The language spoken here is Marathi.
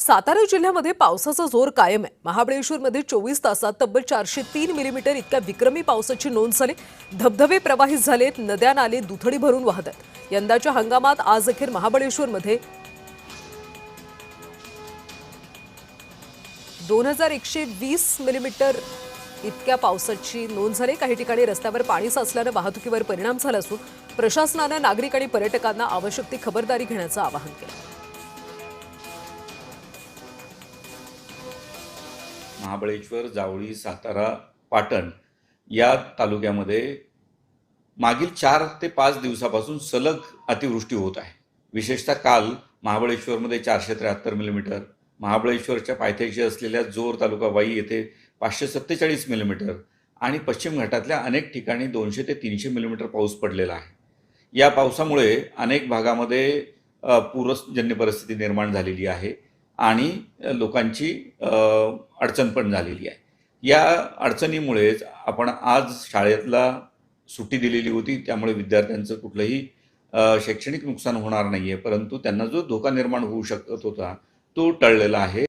सातारा जिल्ह्यामध्ये पावसाचा जोर कायम आहे। महाबळेश्वरमध्ये 24 तासात तब्बल 403 मिलीमीटर इतक्या विक्रमी पावसाची नोंद झाली। धबधबे प्रवाहित झालेत, नद्या नाले दुथडी भरून वाहत आहेत। यंदाच्या हंगामात आज अखेर महाबळेश्वरमध्ये 2120 मिलीमीटर इतक्या पावसाची नोंद झाली। काही ठिकाणी रस्त्यावर पाणी साचल्याने वाहतुकीवर परिणाम झाला असून प्रशासनाने नागरिक आणि पर्यटकांना आवश्यक ती खबरदारी घेण्याचं आवाहन केलं। महाबळेश्वर, जावळी, सातारा, पाटण या तालुक्यामध्ये मागील 4 ते 5 दिवसापासून सलग अतिवृष्टी होत आहे। विशेषतः काल महाबळेश्वरमध्ये 473 मिलीमीटर, महाबळेश्वरच्या पायथ्याशी असलेल्या जोर तालुका वाई येथे 547 मिलीमीटर आणि पश्चिम घाटातल्या अनेक ठिकाणी 200 ते 300 मिलीमीटर पाऊस पडलेला आहे। या पावसामुळे अनेक भागामध्ये पूरजन्य परिस्थिती निर्माण झालेली आहे आणि लोकांची अडचण पण झालेली आहे। या अडचणीमुळेच आपण आज शाळेला सुट्टी दिलेली होती, त्यामुळे विद्यार्थ्यांचं कुठलंही शैक्षणिक नुकसान होणार नाहीये, परंतु त्यांना जो धोका निर्माण होऊ शकत होता तो टळलेला आहे।